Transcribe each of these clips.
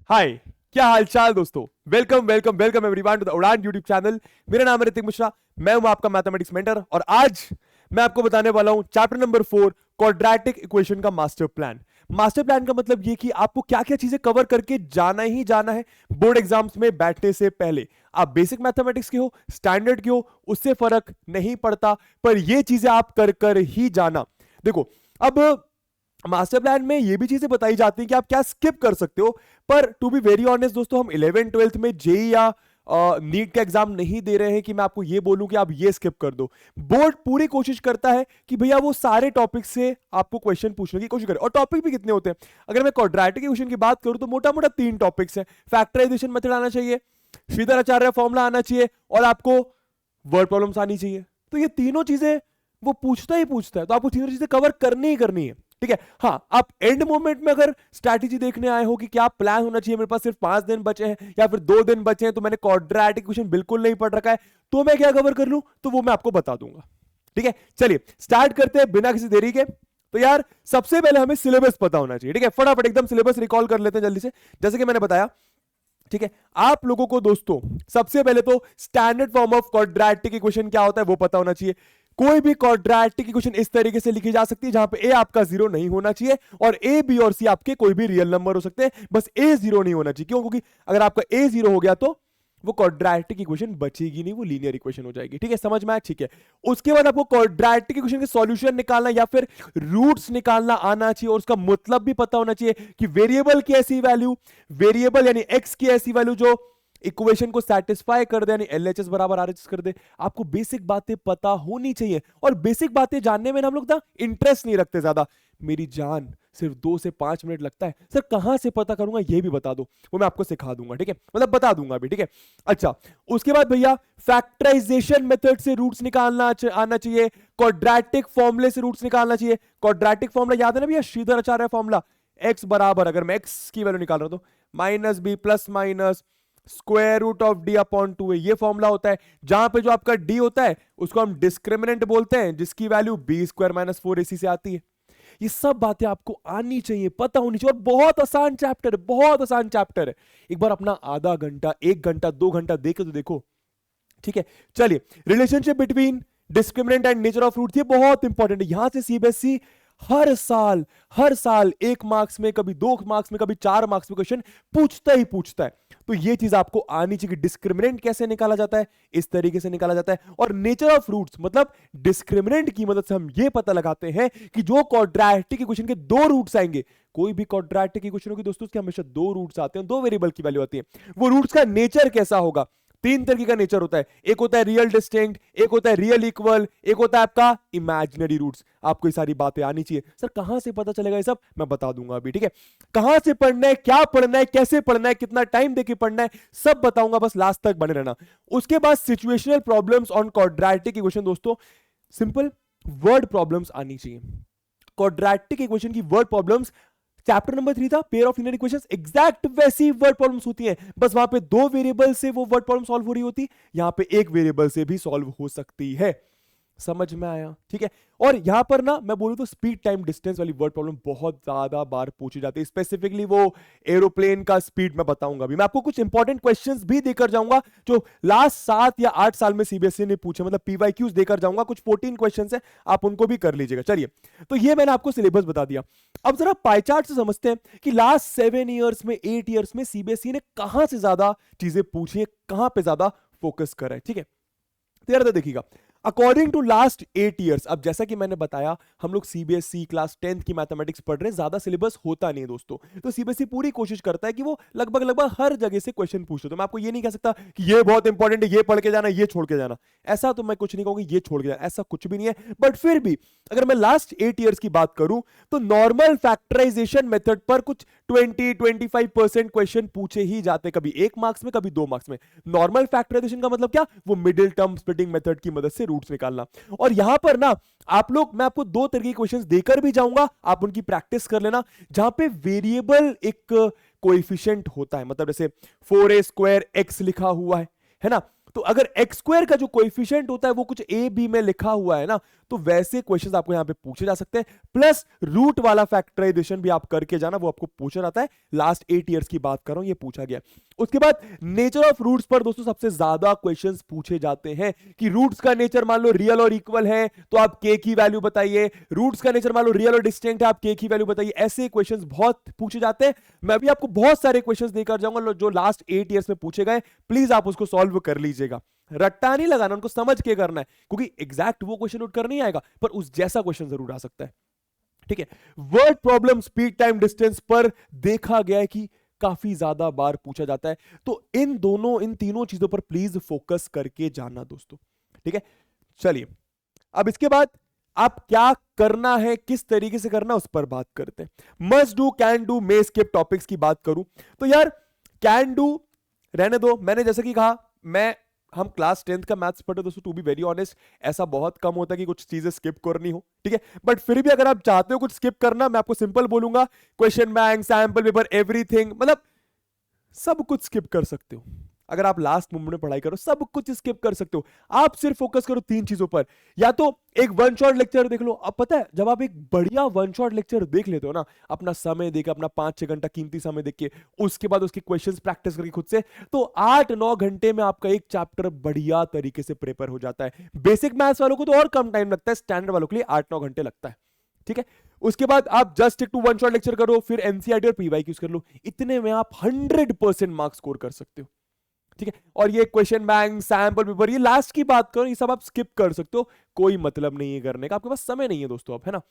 हाय, क्या हालचाल दोस्तों। Welcome welcome welcome everyone to the Udaan YouTube channel. मेरा नाम है ऋतिक मिश्रा, मैं हूं आपका मैथमेटिक्स मेंटर और आज मैं आपको बताने वाला हूं चैप्टर नंबर 4 क्वाड्रेटिक इक्वेशन का मास्टर प्लान। मास्टर प्लान का मतलब ये कि आपको क्या क्या चीजें कवर करके जाना ही जाना है बोर्ड एग्जाम्स में बैठने से पहले। आप बेसिक मैथमेटिक्स के हो, स्टैंडर्ड के हो, उससे फर्क नहीं पड़ता, पर ये चीजें आप कर कर ही जाना। देखो, अब मास्टर प्लान में ये भी चीजें बताई जाती हैं कि आप क्या स्किप कर सकते हो। पर टू बी वेरी ऑनेस्ट दोस्तों, हम 11 12th में जेई या नीट का एग्जाम नहीं दे रहे हैं कि मैं आपको ये बोलूं कि आप ये स्किप कर दो। बोर्ड पूरी कोशिश करता है कि भैया वो सारे टॉपिक से आपको क्वेश्चन पूछने की कोशिश करे। और टॉपिक भी कितने होते हैं, अगर मैं क्वाड्रेटिक इक्वेशन की बात करूं तो मोटा मोटा 3 टॉपिक्स हैं। फैक्टराइजेशन मेथड आना चाहिए, श्रीधर आचार्य फॉर्मूला आना चाहिए और आपको वर्ड प्रॉब्लम्स आनी चाहिए। तो ये तीनों चीजें वो पूछता ही पूछता है, तो आपको तीनों चीजें कवर करनी ही करनी है। ठीक है, हाँ, आप एंड मोमेंट में अगर स्ट्रैटेजी देखने आए हो कि क्या प्लान होना चाहिए, मेरे पास सिर्फ 5 दिन बचे हैं या फिर 2 दिन बचे हैं, तो मैंने क्वाड्रेटिक इक्वेशन बिल्कुल नहीं पढ़ रखा है, तो मैं क्या कवर कर लूं, तो वो मैं आपको बता दूंगा। ठीक है, चलिए स्टार्ट करते हैं बिना किसी देरी के। तो यार सबसे पहले हमें सिलेबस पता होना चाहिए। ठीक है, फटाफट एकदम सिलेबस रिकॉल कर लेते हैं जल्दी से, जैसे कि मैंने बताया। ठीक है, आप लोगों को दोस्तों सबसे पहले तो standard form of quadratic equation क्या होता है वो पता होना चाहिए। कोई भी क्वाड्रेटिक इक्वेशन इस तरीके से लिखी जा सकती है जहां पे ए आपका 0 नहीं होना चाहिए और ए बी और सी आपके कोई भी रियल नंबर हो सकते हैं, बस ए 0 नहीं होना चाहिए। क्यों? क्योंकि अगर आपका ए 0 हो गया तो वो क्वाड्रेटिक इक्वेशन बचेगी नहीं, वो लीनियर इक्वेशन हो जाएगी। ठीक है, समझ में आया? ठीक है, उसके बाद आपको क्वाड्रेटिक इक्वेशन के सॉल्यूशन निकालना या फिर रूट्स निकालना आना चाहिए और उसका मतलब भी पता होना चाहिए कि वेरिएबल की ऐसी वैल्यू, वेरिएबल यानी एक्स की ऐसी वैल्यू जो इक्वेशन को सेटिस्फाई कर दे, यानी एलएचएस बराबर आरएचएस कर दे। आपको बेसिक बातें पता होनी चाहिए और बेसिक बातें जानने में हम लोग ना इंटरेस्ट नहीं रखते ज्यादा। मेरी जान, सिर्फ 2 से 5 मिनट लगता है सर, कहां से पता करूंगा ये भी बता दो, वो मैं आपको सिखा दूंगा। ठीक है, मतलब बता दूंगा भी। ठीक है, अच्छा, उसके बाद भैया फैक्टराइजेशन मेथड से रूट्स निकालना आना चाहिए, क्वाड्रेटिक फॉर्मूले से रूट्स निकालना चाहिए। क्वाड्रेटिक फॉर्मूला याद है ना भैया, श्रीधर आचार्य फॉर्मूला। एक्स बराबर, अगर मैं एक्स की वैल्यू निकाल रहा हूं तो minus B plus minus square root of D upon 2 है, ये फॉर्मूला होता है। जहां पे जो आपका डी होता है उसको हम डिस्क्रिमिनेंट बोलते हैं, जिसकी value B square minus 4ac से आती है। ये सब बातें आपको आनी चाहिए, पता होनी चाहिए, और बहुत आसान चैप्टर है, बहुत आसान चैप्टर है। एक बार अपना आधा घंटा, 1 घंटा, 2 घंटा देके तो देखो। ठीक है, चलिए, relationship between discriminant and nature of root, ये बहुत इंपॉर्टेंट है। यहां से सीबीएसई हर साल 1 मार्क्स में, कभी 2 मार्क्स में, कभी 4 मार्क्स में क्वेश्चन पूछता ही पूछता है। तो ये चीज आपको आनी चाहिए कि डिस्क्रिमिनेंट कैसे निकाला जाता है, इस तरीके से निकाला जाता है। और नेचर ऑफ रूट्स मतलब डिस्क्रिमिनेंट की मदद से हम ये पता लगाते हैं कि जो क्वाड्रेटिक इक्वेशन के 2 रूट्स आएंगे, कोई भी क्वाड्रेटिक इक्वेशन होगी दोस्तों उसके हमेशा 2 रूट्स आते हैं, 2 वेरिएबल की वैल्यू आती है, वो रूट्स का नेचर कैसा होगा। 3 तरीके का नेचर होता है, एक होता है रियल डिस्टिंक्ट, एक होता है रियल इक्वल, एक होता है आपका इमेजिनरी रूट्स। आपको ये सारी बातें आनी चाहिए। सर कहां से पता चलेगा ये सब, मैं बता दूंगा अभी। ठीक है, कहां से पढ़ना है, क्या पढ़ना है, कैसे पढ़ना है, कितना टाइम देके पढ़ना है, सब बताऊंगा, बस लास्ट तक बने रहना। उसके बाद situational problems on quadratic equation दोस्तों, सिंपल वर्ड प्रॉब्लम्स आनी चाहिए। क्वाड्रेटिक इक्वेशन की वर्ड प्रॉब्लम्स चैप्टर नंबर 3 था, pair of linear equations, exact वैसी वर्ड प्रॉब्लम्स होती हैं, बस वहां पे 2 वेरिएबल से वो वर्ड प्रॉब्लम सॉल्व हो रही होती, यहां पे 1 वेरिएबल से भी सॉल्व हो सकती है। समझ में आया? ठीक है, और यहां पर ना मैं बोलूं तो स्पीड टाइम डिस्टेंस वाली वर्ड प्रॉब्लम बहुत ज्यादा बार पूछी जाती है, स्पेसिफिकली वो एरोप्लेन का स्पीड मैं बताऊंगा अभी। मैं आपको कुछ इंपॉर्टेंट क्वेश्चंस भी देकर जाऊंगा जो लास्ट 7 या 8 साल में सीबीएसई ने पूछे, मतलब पीवाईक्यूज देकर जाऊंगा, कुछ 14 क्वेश्चंस है, आप उनको भी कर लीजिएगा। चलिए, तो ये मैंने आपको सिलेबस बता दिया। अब जरा पाई चार्ट से समझते हैं कि लास्ट 7 ईयर्स में, 8 ईयर्स में सीबीएसई ने कहां से ज्यादा चीजें पूछी है, कहां पे ज्यादा फोकस करा है। ठीक है, तो यार देखिएगा, अकॉर्डिंग टू लास्ट 8 ईयर्स, अब जैसा कि मैंने बताया हम लोग सीबीएसई क्लास 10th की मैथमेटिक्स पढ़ रहे हैं, ज्यादा सिलेबस होता नहीं है दोस्तों, तो सीबीएसई पूरी कोशिश करता है कि वो लगभग हर जगह से क्वेश्चन पूछे। तो मैं आपको ये नहीं कह सकता कि ये बहुत इंपॉर्टेंट है, ये पढ़ के जाना, ये छोड़ के जाना, ऐसा तो मैं कुछ नहीं कहूंगा, ये छोड़ के जाना, ऐसा कुछ भी नहीं है। बट फिर भी अगर मैं लास्ट 8 ईयर्स की बात करूं तो नॉर्मल फैक्टराइजेशन मेथड पर कुछ 20-25% क्वेश्चन पूछे ही जाते, कभी 1 मार्क्स में, कभी 2 मार्क्स में। नॉर्मल फैक्टराइजेशन का मतलब क्या, वो मिडिल टर्म स्प्लिटिंग मेथड की मदद से रूट्स निकालना। और यहां पर ना आप लोग, मैं आपको 2 तरह के क्वेश्चंस देकर भी जाऊंगा, आप उनकी प्रैक्टिस कर लेना, जहां पे वेरिएबल एक कोएफिशिएंट होता है, मतलब जैसे 4a स्क्वायर x लिखा हुआ है ना, तो अगर एक्स स्क्वायर का जो कोएफिशिएंट होता है वो कुछ ए बी में लिखा हुआ है ना, तो वैसे क्वेश्चंस आपको यहां पे पूछे जा सकते हैं। प्लस रूट वाला फैक्टराइजेशन भी आप करके जाना, वो आपको पूछा जाता है। लास्ट 8 ईयर्स की बात कर रहा हूं, ये पूछा गया। उसके बाद नेचर ऑफ रूट्स पर दोस्तों सबसे ज्यादा क्वेश्चंस पूछे जाते हैं कि रूट्स का नेचर मान लो रियल और इक्वल है तो आप के की वैल्यू बताइए, रूट्स का नेचर मान लो रियल और डिस्टिंक्ट है, आप के की वैल्यू बताइए। ऐसे क्वेश्चंस बहुत पूछे जाते हैं। मैं भी आपको बहुत सारे क्वेश्चंस देकर जाऊंगा जो लास्ट 8 ईयर्स में पूछे गए, प्लीज आप उसको सॉल्व कर लीजिएगा। रट्टा नहीं लगाना, उनको समझ के करना है, क्योंकि एग्जैक्ट वो क्वेश्चन उठ कर नहीं आएगा, पर उस जैसा क्वेश्चन जरूर आ सकता है। ठीक है, word problem speed time distance पर देखा गया है कि काफी ज्यादा बार पूछा जाता है। तो इन तीनों चीजों पर प्लीज फोकस करके जाना दोस्तों। ठीक है, चलिए अब इसके बाद आप क्या करना है, किस तरीके से करना, उस पर बात करते हैं। Must do, can do, may skip topics की बात करूं तो यार कैन डू रहने दो। मैंने जैसे कि कहा, हम क्लास 10th का मैथ्स पढ़े दोस्तों, टू बी वेरी ऑनेस्ट ऐसा बहुत कम होता है कि कुछ चीजें स्किप करनी हो। ठीक है, बट फिर भी अगर आप चाहते हो कुछ स्किप करना, मैं आपको सिंपल बोलूंगा, question bank, sample paper, everything, मतलब सब कुछ स्किप कर सकते हो। अगर आप लास्ट मोमेंट में पढ़ाई करो, सब कुछ स्किप कर सकते हो। आप सिर्फ फोकस करो 3 चीजों पर। या तो एक वन शॉट लेक्चर देख लो। अब पता है, जब आप एक बढ़िया वन शॉट लेक्चर देख लेते हो ना, अपना समय देके, अपना 5-6 घंटा कीमती समय देख के, उसके बाद उसके क्वेश्चंस प्रैक्टिस करके खुद से, तो 8-9 घंटे में आपका एक चैप्टर बढ़िया तरीके से प्रिपेयर हो जाता है। बेसिक मैथ्स वालों को तो और कम टाइम लगता है, स्टैंडर्ड वालों के लिए 8-9 घंटे लगता है। ठीक है, उसके बाद आप just stick to one shot lecture करो, फिर एनसीईआरटी और पीवाईक्यूज कर लो। इतने में आप 100% मार्क्स स्कोर कर सकते हो। ठीक है, और ये क्वेश्चन बैंक, सैंपल पेपर, ये लास्ट की बात करो, ये सब आप स्किप कर सकते हो, कोई मतलब नहीं है करने का, आपके पास समय नहीं है दोस्तों अब, है ना।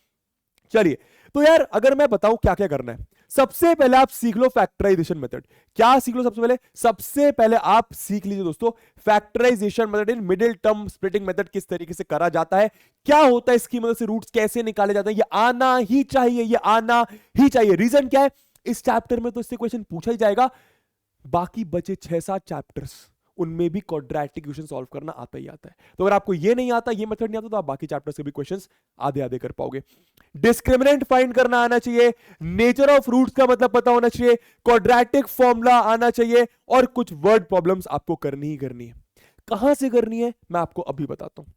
चलिए, तो यार अगर मैं बताऊं क्या क्या करना है, सबसे पहले आप सीख लो फैक्टराइजेशन मेथड। क्या सीख लो सबसे पहले आप सीख लीजिए दोस्तों factorisation method in middle term splitting method, किस तरीके से करा जाता है, क्या होता है इसकी मदद से रूट्स कैसे निकाले जाते हैं। ये आना ही चाहिए, ये आना ही चाहिए। रीजन क्या है, इस चैप्टर में तो इससे क्वेश्चन पूछा ही जाएगा, बाकी बचे 6-7 चैप्टर्स उनमें भी क्वाड्रेटिक इक्वेशन सॉल्व करना आता ही आता है। तो अगर आपको ये नहीं आता, ये मेथड नहीं आता, तो आप बाकी चैप्टर्स के भी क्वेश्चंस आधे आधे कर पाओगे। डिस्क्रिमिनेंट फाइंड करना आना चाहिए, नेचर ऑफ रूट्स का मतलब पता होना चाहिए, क्वाड्रेटिक फॉर्मूला आना चाहिए, और कुछ वर्ड प्रॉब्लम्स आपको करनी ही करनी है। कहां से करनी है मैं आपको अभी बताता हूं।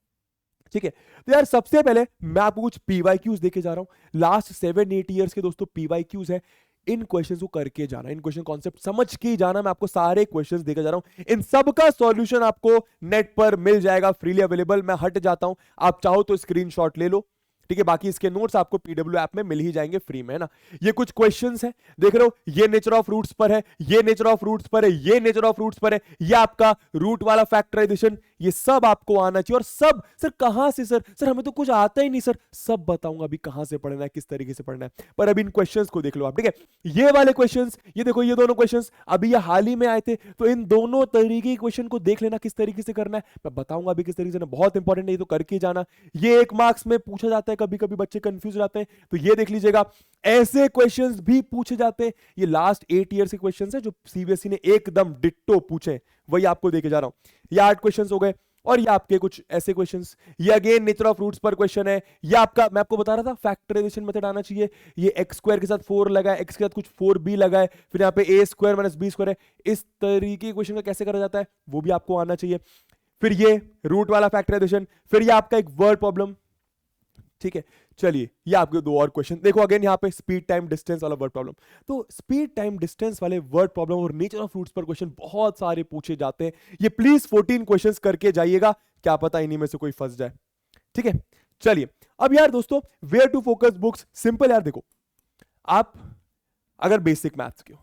ठीक है, तो यार सबसे पहले मैं आपको कुछ पीवाईक्यूज देके जा रहा हूं, लास्ट 7-8 ईयर्स के दोस्तों पीवाईक्यूज है। इन क्वेश्चंस को करके जाना, इन क्वेश्चन कॉन्सेप्ट समझ के ही जाना। मैं आपको सारे क्वेश्चंस देकर जा रहा हूं, इन सब का सॉल्यूशन आपको नेट पर मिल जाएगा, फ्रीली अवेलेबल। मैं हट जाता हूं, आप चाहो तो स्क्रीनशॉट ले लो। ठीक है, बाकी इसके नोट्स आपको पीडब्ल्यू ऐप में मिल ही जाएंगे फ्री में, है ना। ये कुछ क्वेश्चंस हैं, देख रहे हो, ये नेचर ऑफ रूट्स पर है, ये नेचर ऑफ रूट्स पर है, ये नेचर ऑफ रूट्स पर है, ये आपका रूट वाला फैक्टराइजेशन, ये सब आपको आना चाहिए। और सब सर कहां से, सर हमें तो कुछ आता ही नहीं सर, सब बताऊंगा अभी कहां से पढ़ना है, किस तरीके से पढ़ना है। पर अभी इन क्वेश्चंस को देख लो आप। ठीक है, ये वाले क्वेश्चंस, ये देखो, ये दोनों क्वेश्चंस अभी ये हाल ही में आए थे, तो इन दोनों तरीके के क्वेश्चन को देख लेना किस तरीके से करना है। मैं बताऊंगा अभी किस तरीके से, बहुत इंपॉर्टेंट है, ये तो करके जाना। ये 1 मार्क्स में पूछा जाता है, कभी कभी बच्चे कंफ्यूज जाते हैं, तो ये देख लीजिएगा। ऐसे क्वेश्चंस भी पूछे जाते हैं, ये लास्ट 8 ईयर्स के क्वेश्चंस हैं जो सीबीएसई ने एकदम डिट्टो पूछे, वही आपको देके जा रहा हूं। ये 8 क्वेश्चंस हो गए, और ये आपके कुछ ऐसे क्वेश्चंस, ये अगेन नेचर ऑफ रूट्स पर क्वेश्चन है। ये आपका, मैं आपको बता रहा था फैक्टराइजेशन मेथड आना चाहिए। ये एक्स स्क्वायर के साथ 4 लगा है, एक्स के साथ कुछ 4b लगा है, फिर यहाँ पे a square minus b square है। इस तरीके के क्वेश्चन का कैसे करा जाता है वो भी आपको आना चाहिए। फिर ये रूट वाला फैक्टराइजेशन, फिर ये आपका एक वर्ड प्रॉब्लम। ठीक है, चलिए ये आपके 2 और क्वेश्चन देखो। अगेन यहाँ पे स्पीड टाइम डिस्टेंस वाला वर्ड प्रॉब्लम, तो स्पीड टाइम डिस्टेंस वाले वर्ड प्रॉब्लम और नेचर ऑफ रूट्स पर क्वेश्चन बहुत सारे पूछे जाते हैं। ये प्लीज 14 क्वेश्चंस करके जाइएगा, क्या पता इन्हीं में से कोई फंस जाए। ठीक है, चलिए अब यार दोस्तों, where to focus books, simple यार। देखो, आप अगर बेसिक मैथ्स के हो,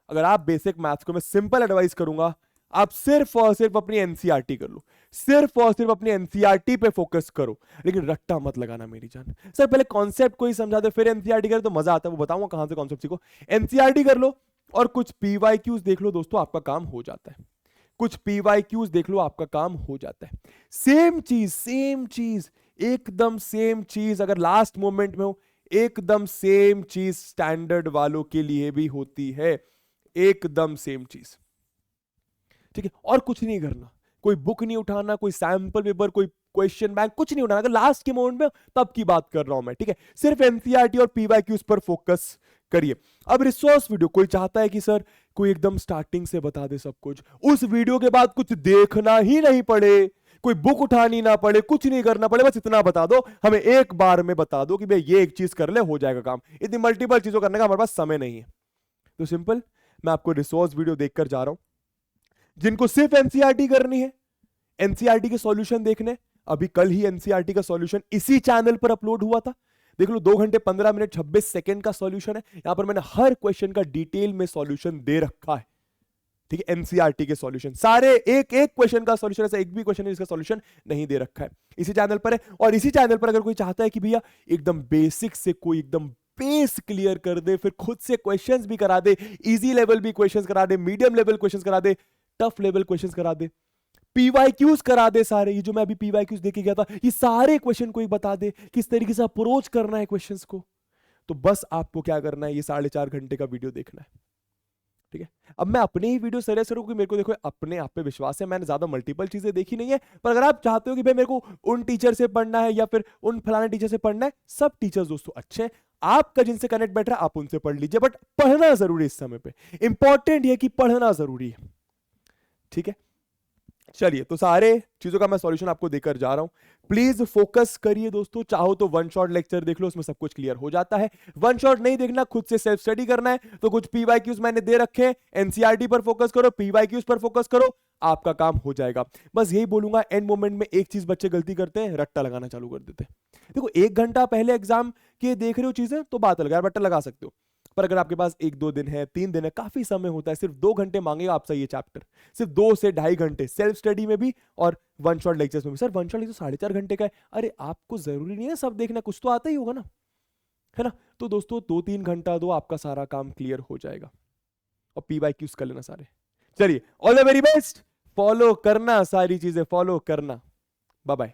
अगर आप बेसिक मैथ्स को, मैं सिंपल एडवाइस करूंगा, आप सिर्फ और सिर्फ अपनी एनसीईआरटी कर लो, सिर्फ और सिर्फ अपनी एनसीईआरटी पे फोकस करो। लेकिन रट्टा मत लगाना मेरी जान, सर पहले कॉन्सेप्ट को ही समझा दे फिर एनसीईआरटी करे तो मजा आता है, वो बताऊंगा कहां से कॉन्सेप्ट सीखो। एनसीईआरटी कर लो और कुछ पीवाईक्यूज देख लो दोस्तों, आपका काम हो जाता है। कुछ पीवाईक्यूज देख लो, आपका काम हो जाता है। सेम चीज एकदम सेम चीज, अगर लास्ट मोमेंट में हो, एकदम सेम चीज स्टैंडर्ड वालों के लिए भी होती है, एकदम सेम चीज। ठीक है, और कुछ नहीं करना, कोई बुक नहीं उठाना, कोई सैंपल पेपर, कोई क्वेश्चन बैंक, कुछ नहीं उठाना। अगर लास्ट के मोमेंट में तब की बात कर रहा हूं मैं। ठीक है, सिर्फ एनसीईआरटी और पीवाईक्यूज पर फोकस करिए। अब रिसोर्स वीडियो, कोई चाहता है कि सर कोई एकदम स्टार्टिंग से बता दे सब कुछ, उस वीडियो के बाद कुछ देखना ही नहीं पड़े, कोई बुक उठानी ना पड़े, कुछ नहीं करना पड़े, बस इतना बता दो हमें, एक बार में बता दो कि भाई ये एक चीज कर ले हो जाएगा काम। इतनी मल्टीपल चीजों करने का हमारे पास समय नहीं है। तो सिंपल, मैं आपको रिसोर्स वीडियो देखकर जा रहा हूं। जिनको सिर्फ एनसीईआरटी करनी है, एनसीईआरटी के सॉल्यूशन देखने, अभी कल ही एनसीईआरटी का सॉल्यूशन इसी चैनल पर अपलोड हुआ था। देख लो, 2 घंटे 15 मिनट 26 सेकंड का सॉल्यूशन है। यहां पर मैंने हर क्वेश्चन का डिटेल में सॉल्यूशन दे रखा है। ठीक है, एनसीईआरटी के सॉल्यूशन सारे, एक एक क्वेश्चन का सॉल्यूशन, ऐसा एक भी क्वेश्चन है जिसका सॉल्यूशन नहीं दे रखा है, इसी चैनल पर है। और इसी चैनल पर अगर कोई चाहता है कि भैया एकदम बेसिक से कोई एकदम बेस क्लियर कर दे, फिर खुद से क्वेश्चंस भी करा दे, इजी लेवल भी क्वेश्चंस करा दे, मीडियम लेवल क्वेश्चंस करा दे, टफ लेवल क्वेश्चंस करा दे, पीवाईक्यूज करा दे सारे, ये जो मैं अभी पीवाईक्यूज देके गया था, ये सारे क्वेश्चन को ही बता दे किस तरीके से अप्रोच करना है क्वेश्चंस को, तो बस आपको क्या करना है, ये 4.5 घंटे का वीडियो देखना है। ठीक है, अब मैं अपने ही वीडियो सजेस्ट करूं, क्योंकि मेरे को देखो अपने आप पे विश्वास है, मैंने ज्यादा मल्टीपल चीजें देखी नहीं है। पर अगर आप चाहते हो कि भाई मेरे को उन टीचर से पढ़ना है या फिर उन फलाने टीचर से पढ़ना है, सब टीचर्स दोस्तों अच्छे हैं, आपका जिनसे कनेक्ट बैठ रहा है आप उनसे पढ़ लीजिए, बट पढ़ना जरूरी है। इस समय पे इंपॉर्टेंट है कि पढ़ना जरूरी है। ठीक है, चलिए, तो सारे चीजों का मैं सॉल्यूशन आपको देकर जा रहा हूं, प्लीज फोकस करिए दोस्तों। चाहो तो वन शॉट लेक्चर देख लो, उसमें सब कुछ क्लियर हो जाता है। वन शॉट नहीं देखना, खुद से सेल्फ स्टडी करना है, तो कुछ पीवाईक्यूज मैंने दे रखे हैं, एनसीईआरटी पर फोकस करो, पीवाईक्यूज पर फोकस करो, आपका काम हो जाएगा। बस यही बोलूंगा, एंड मोमेंट में एक चीज बच्चे गलती करते हैं, रट्टा लगाना चालू कर देते हैं। देखो, 1 घंटा पहले एग्जाम के देख रहे हो चीजें तो बात अलग है, रट्टा लगा सकते हो, पर अगर आपके पास 1-2 दिन है, 3 दिन है, काफी समय होता है, सिर्फ 2 घंटे मांगेगा आपसे ये चैप्टर, सिर्फ 2 से 2.5 घंटे सेल्फ स्टडी में भी और वन शॉट लेक्चर्स में भी। सर वन शॉट लेक्चर 4.5 घंटे का है, अरे आपको जरूरी नहीं है सब देखना, कुछ तो आता ही होगा ना, है ना। तो दोस्तों 2-3 घंटा दो, आपका सारा काम क्लियर हो जाएगा, और पीवाईक्यूज कर लेना सारे। चलिए, all the very best, follow करना, सारी चीजें फॉलो करना। Bye bye.